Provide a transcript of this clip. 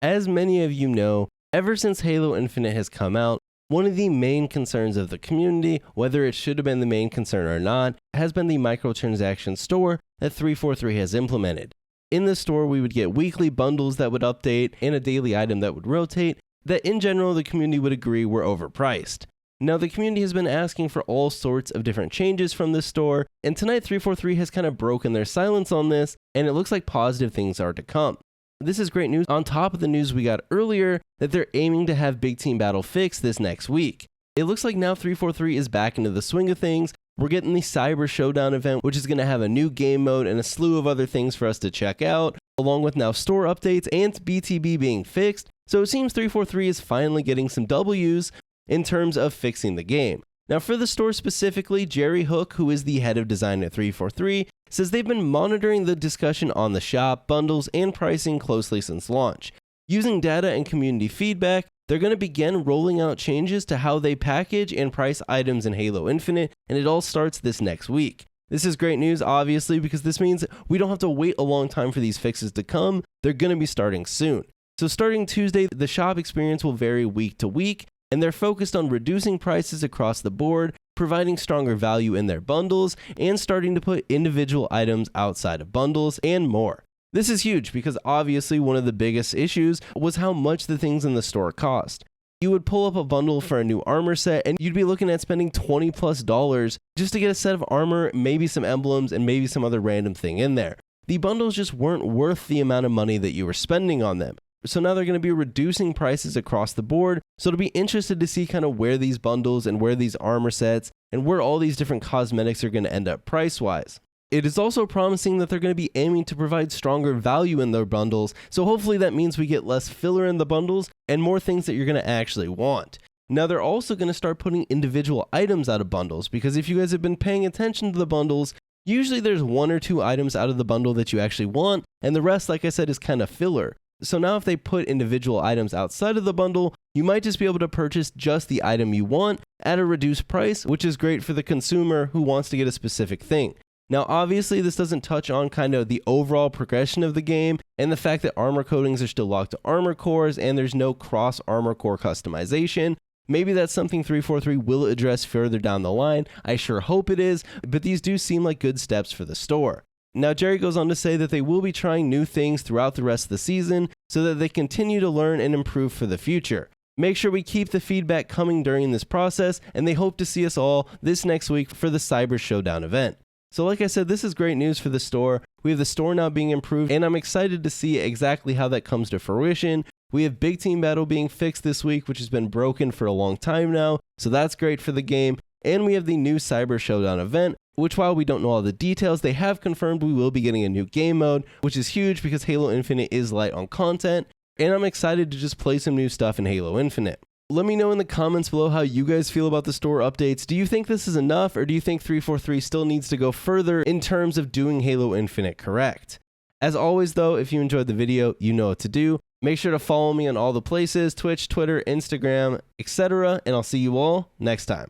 As many of you know, ever since Halo Infinite has come out, one of the main concerns of the community, whether it should have been the main concern or not, has been the microtransaction store that 343 has implemented. In the store, we would get weekly bundles that would update and a daily item that would rotate that in general the community would agree were overpriced. Now, the community has been asking for all sorts of different changes from this store, and tonight 343 has kind of broken their silence on this, and it looks like positive things are to come. This is great news on top of the news we got earlier that they're aiming to have Big Team Battle fixed this next week. It looks like now 343 is back into the swing of things. We're getting the Cyber Showdown event, which is going to have a new game mode and a slew of other things for us to check out, along with now store updates and BTB being fixed. So it seems 343 is finally getting some W's in terms of fixing the game. Now for the store specifically, Jerry Hook, who is the head of design at 343, says they've been monitoring the discussion on the shop, bundles, and pricing closely since launch. Using data and community feedback, they're going to begin rolling out changes to how they package and price items in Halo Infinite, and it all starts this next week. This is great news, obviously, because this means we don't have to wait a long time for these fixes to come. They're going to be starting soon. So starting Tuesday, the shop experience will vary week to week, and they're focused on reducing prices across the board, providing stronger value in their bundles, and starting to put individual items outside of bundles, and more. This is huge because obviously one of the biggest issues was how much the things in the store cost. You would pull up a bundle for a new armor set and you'd be looking at spending $20+ just to get a set of armor, maybe some emblems, and maybe some other random thing in there. The bundles just weren't worth the amount of money that you were spending on them. So now they're going to be reducing prices across the board. So it'll be interested to see kind of where these bundles and where these armor sets and where all these different cosmetics are going to end up price-wise. It is also promising that they're going to be aiming to provide stronger value in their bundles, so hopefully that means we get less filler in the bundles and more things that you're going to actually want. Now they're also going to start putting individual items out of bundles, because if you guys have been paying attention to the bundles, usually there's 1 or 2 items out of the bundle that you actually want, and the rest, like I said, is kind of filler. So now if they put individual items outside of the bundle, you might just be able to purchase just the item you want at a reduced price, which is great for the consumer who wants to get a specific thing. Now, obviously, this doesn't touch on kind of the overall progression of the game and the fact that armor coatings are still locked to armor cores and there's no cross armor core customization. Maybe that's something 343 will address further down the line. I sure hope it is, but these do seem like good steps for the store. Now, Jerry goes on to say that they will be trying new things throughout the rest of the season so that they continue to learn and improve for the future. Make sure we keep the feedback coming during this process, and they hope to see us all this next week for the Cyber Showdown event. So like I said, this is great news for the store. We have the store now being improved, and I'm excited to see exactly how that comes to fruition. We have Big Team Battle being fixed this week, which has been broken for a long time now, so that's great for the game. And we have the new Cyber Showdown event, which while we don't know all the details, they have confirmed we will be getting a new game mode, which is huge because Halo Infinite is light on content, and I'm excited to just play some new stuff in Halo Infinite. Let me know in the comments below how you guys feel about the store updates. Do you think this is enough, or do you think 343 still needs to go further in terms of doing Halo Infinite correct? As always though, if you enjoyed the video, you know what to do. Make sure to follow me on all the places, Twitch, Twitter, Instagram, etc. And I'll see you all next time.